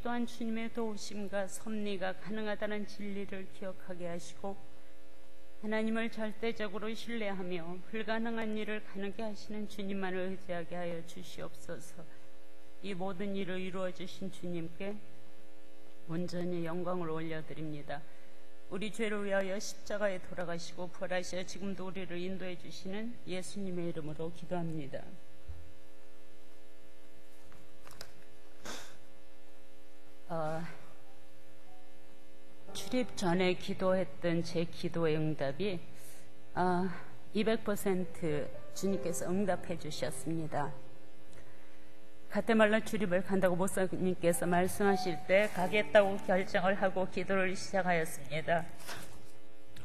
또한 주님의 도우심과 섭리가 가능하다는 진리를 기억하게 하시고 하나님을 절대적으로 신뢰하며 불가능한 일을 가능하게 하시는 주님만을 의지하게 하여 주시옵소서. 이 모든 일을 이루어 주신 주님께 온전히 영광을 올려드립니다. 우리 죄를 위하여 십자가에 돌아가시고 부활하셔 지금도 우리를 인도해 주시는 예수님의 이름으로 기도합니다. 출입 전에 기도했던 제 기도의 응답이 200% 주님께서 응답해 주셨습니다. 가테말라 출입을 간다고 목사님께서 말씀하실 때 가겠다고 결정을 하고 기도를 시작하였습니다.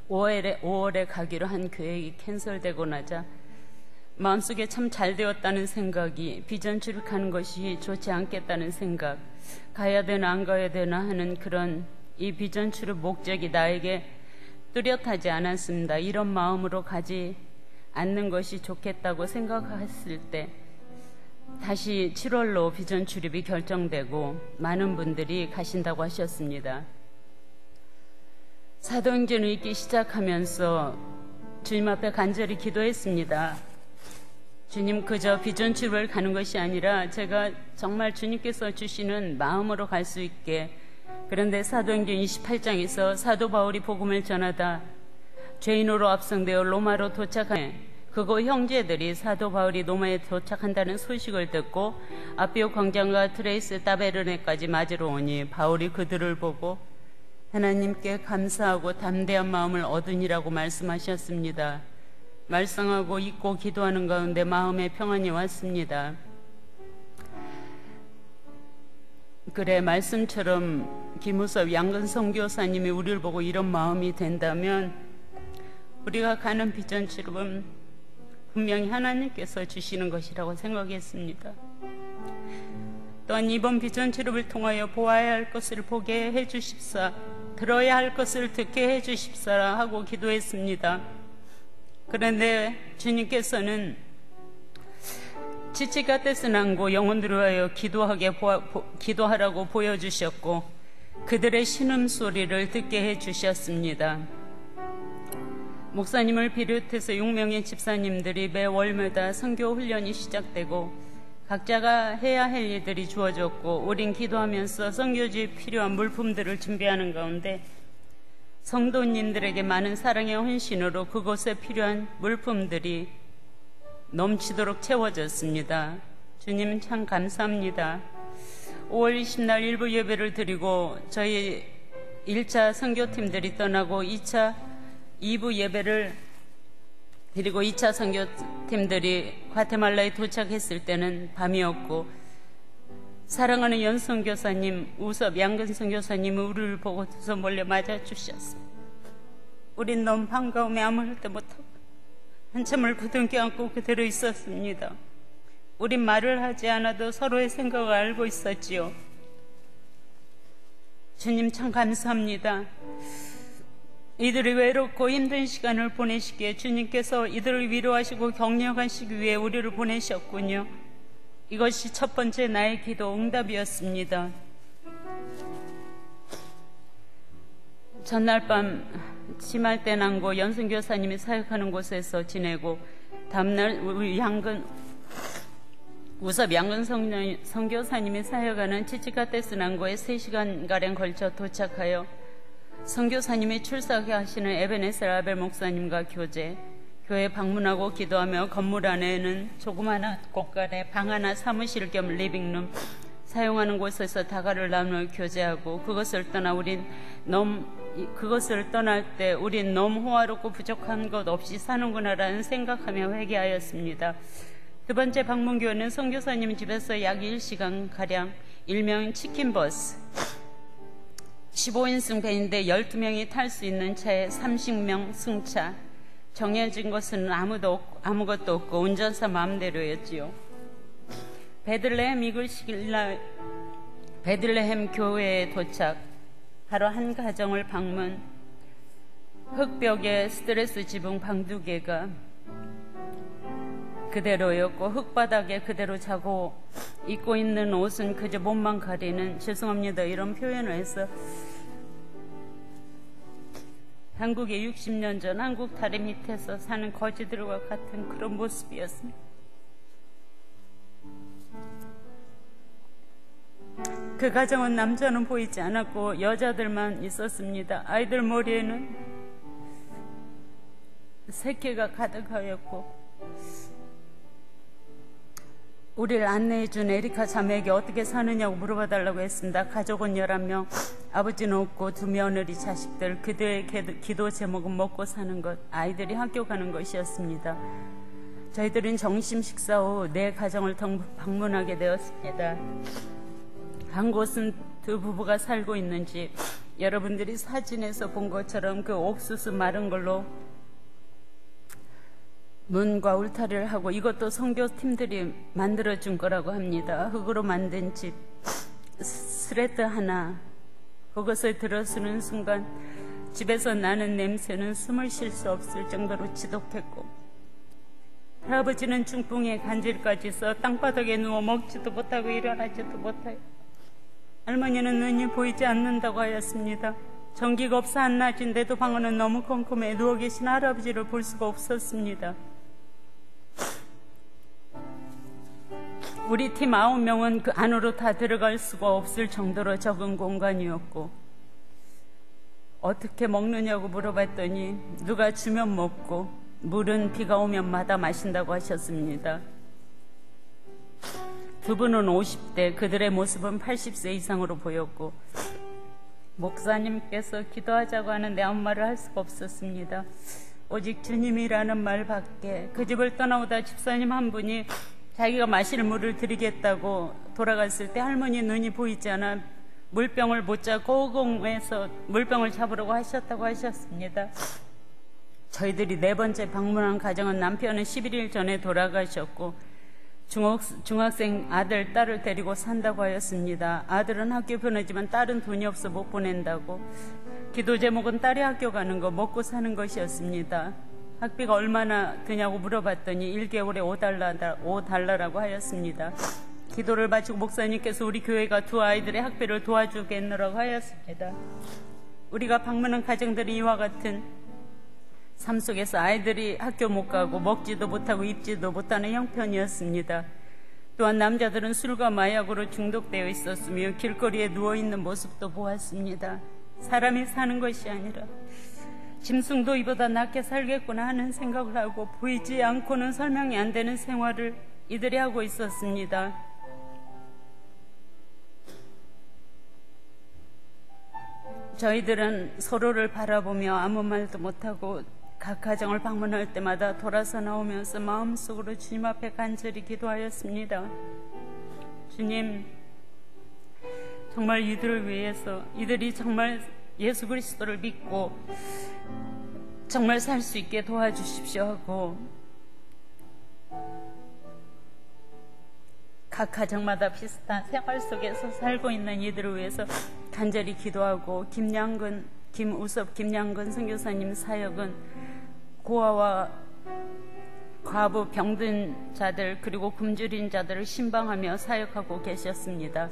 5월에 가기로 한 계획이 캔슬되고 나자 마음속에 참 잘 되었다는 생각이 비전 출입하는 것이 좋지 않겠다는 생각, 가야 되나 안 가야 되나 하는 그런 이 비전 출입 목적이 나에게 뚜렷하지 않았습니다. 이런 마음으로 가지 않는 것이 좋겠다고 생각했을 때 다시 7월로 비전 출입이 결정되고 많은 분들이 가신다고 하셨습니다. 사도행전을 읽기 시작하면서 주님 앞에 간절히 기도했습니다. 주님, 그저 비전 출입을 가는 것이 아니라 제가 정말 주님께서 주시는 마음으로 갈 수 있게, 그런데 사도행전 28장에서 사도 바울이 복음을 전하다 죄인으로 압송되어 로마로 도착한 그곳 형제들이 사도 바울이 로마에 도착한다는 소식을 듣고 아비오 광장과 트레이스 따베르네까지 맞으러 오니 바울이 그들을 보고 하나님께 감사하고 담대한 마음을 얻으니라고 말씀하셨습니다. 말씀하고 잊고 기도하는 가운데 마음의 평안이 왔습니다. 그래, 말씀처럼 김우섭 양근 선교사님이 우리를 보고 이런 마음이 된다면 우리가 가는 비전 출입은 분명히 하나님께서 주시는 것이라고 생각했습니다. 또한 이번 비전 출입을 통하여 보아야 할 것을 보게 해주십사, 들어야 할 것을 듣게 해주십사 하고 기도했습니다. 그런데 주님께서는 치치가테스 난고 영혼들을 위하여 기도하라고 보여주셨고 그들의 신음소리를 듣게 해주셨습니다. 목사님을 비롯해서 6명의 집사님들이 매 월마다 선교 훈련이 시작되고 각자가 해야 할 일들이 주어졌고 우린 기도하면서 선교지에 필요한 물품들을 준비하는 가운데 성도님들에게 많은 사랑의 헌신으로 그곳에 필요한 물품들이 넘치도록 채워졌습니다. 주님 참 감사합니다. 5월 20날 일부 예배를 드리고 저희 1차 선교팀들이 떠나고 2부 예배를 드리고 2차 선교팀들이 과테말라에 도착했을 때는 밤이었고 사랑하는 연선교사님, 우섭 양근 선교사님이 우리를 보고 두 손 몰래 맞아주셨어요. 우린 너무 반가움에 아무 말도 못하고 한참을 부둥켜 안고 그대로 있었습니다. 우린 말을 하지 않아도 서로의 생각을 알고 있었지요. 주님 참 감사합니다. 이들이 외롭고 힘든 시간을 보내시기에 주님께서 이들을 위로하시고 격려하시기 위해 우리를 보내셨군요. 이것이 첫 번째 나의 기도 응답이었습니다. 전날 밤 심할때 난고 연승교사님이 사역하는 곳에서 지내고 다음날 우리 우섭 양근 선교사님이 사역하는 치치카테스 난고에 3시간가량 걸쳐 도착하여 선교사님이 출석하시는 에베네셀 아벨 목사님과 교회 방문하고 기도하며 건물 안에는 조그마한 공간에 방 하나 사무실 겸 리빙룸 사용하는 곳에서 다가를 나누어 교제하고 그것을 떠날 때 우린 너무 호화롭고 부족한 것 없이 사는구나라는 생각하며 회개하였습니다. 두 번째 방문교회는 선교사님 집에서 약 1시간가량 일명 치킨버스 15인승 배인데 12명이 탈 수 있는 차에 30명 승차, 정해진 것은 아무것도 없고 운전사 마음대로였지요. 베들레헴 이글식일날 베들레헴 교회에 도착, 하루 한 가정을 방문, 흙벽에 스트레스 지붕 방 2개가 그대로였고 흙바닥에 그대로 자고 입고 있는 옷은 그저 몸만 가리는, 죄송합니다, 이런 표현을 해서 한국에 60년 전 한국 다리 밑에서 사는 거지들과 같은 그런 모습이었습니다. 그 가정은 남자는 보이지 않았고 여자들만 있었습니다. 아이들 머리에는 새끼가 가득하였고, 우리를 안내해준 에리카 자매에게 어떻게 사느냐고 물어봐달라고 했습니다. 가족은 11명, 아버지는 없고 2 며느리 자식들, 그들의 기도 제목은 먹고 사는 것, 아이들이 학교 가는 것이었습니다. 저희들은 점심 식사 후 4가정을 방문하게 되었습니다. 한 곳은 2 부부가 살고 있는 집, 여러분들이 사진에서 본 것처럼 그 옥수수 마른 걸로 문과 울타리를 하고, 이것도 선교팀들이 만들어준 거라고 합니다. 흙으로 만든 집, 스레드 하나, 그것을 들어서는 순간 집에서 나는 냄새는 숨을 쉴 수 없을 정도로 지독했고, 할아버지는 중풍에 간질까지 써 땅바닥에 누워 먹지도 못하고 일어나지도 못하여, 할머니는 눈이 보이지 않는다고 하였습니다. 전기가 없어 한낮인데도 방은 너무 컴컴해 누워 계신 할아버지를 볼 수가 없었습니다. 우리 팀 9명은 그 안으로 다 들어갈 수가 없을 정도로 적은 공간이었고, 어떻게 먹느냐고 물어봤더니 누가 주면 먹고 물은 비가 오면 마다 마신다고 하셨습니다. 2 분은 50대, 그들의 모습은 80세 이상으로 보였고, 목사님께서 기도하자고 하는데 아무 말을 할 수가 없었습니다. 오직 주님이라는 말밖에. 그 집을 떠나오다 집사님 한 분이 자기가 마실 물을 드리겠다고 돌아갔을 때 할머니 눈이 보이지 않아 물병을 못 잡고 고공에서 물병을 잡으려고 하셨다고 하셨습니다. 저희들이 4번째 방문한 가정은 남편은 11일 전에 돌아가셨고, 중학생 아들, 딸을 데리고 산다고 하였습니다. 아들은 학교 보내지만 딸은 돈이 없어 못 보낸다고. 기도 제목은 딸이 학교 가는 거, 먹고 사는 것이었습니다. 학비가 얼마나 드냐고 물어봤더니 1개월에 $5라고 하였습니다. 기도를 마치고 목사님께서 우리 교회가 2 아이들의 학비를 도와주겠노라고 하였습니다. 우리가 방문한 가정들이 이와 같은 삶 속에서 아이들이 학교 못 가고 먹지도 못하고 입지도 못하는 형편이었습니다. 또한 남자들은 술과 마약으로 중독되어 있었으며 길거리에 누워있는 모습도 보았습니다. 사람이 사는 것이 아니라 짐승도 이보다 낫게 살겠구나 하는 생각을 하고, 보이지 않고는 설명이 안 되는 생활을 이들이 하고 있었습니다. 저희들은 서로를 바라보며 아무 말도 못하고 각 가정을 방문할 때마다 돌아서 나오면서 마음속으로 주님 앞에 간절히 기도하였습니다. 주님, 정말 이들을 위해서, 이들이 정말 예수 그리스도를 믿고 정말 살 수 있게 도와주십시오 하고, 각 가정마다 비슷한 생활 속에서 살고 있는 이들을 위해서 간절히 기도하고, 김우섭 김양근 선교사님 사역은 고아와 과부, 병든 자들, 그리고 굶주린 자들을 신방하며 사역하고 계셨습니다.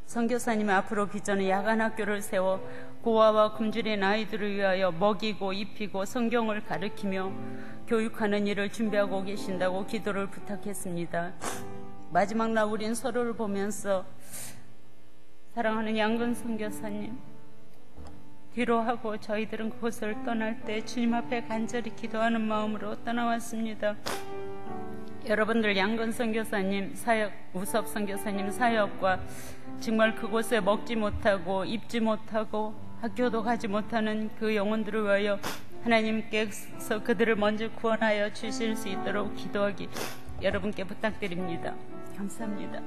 선교사님의 앞으로 비전은 야간 학교를 세워 고아와 굶주린 아이들을 위하여 먹이고 입히고 성경을 가르치며 교육하는 일을 준비하고 계신다고 기도를 부탁했습니다. 마지막 날 우린 서로를 보면서 사랑하는 양근 선교사님, 뒤로 하고 저희들은 그곳을 떠날 때 주님 앞에 간절히 기도하는 마음으로 떠나왔습니다. 여러분들 양근 선교사님 사역, 우섭 선교사님 사역과 정말 그곳에 먹지 못하고 입지 못하고 학교도 가지 못하는 그 영혼들을 위하여 하나님께서 그들을 먼저 구원하여 주실 수 있도록 기도하기 여러분께 부탁드립니다. 감사합니다.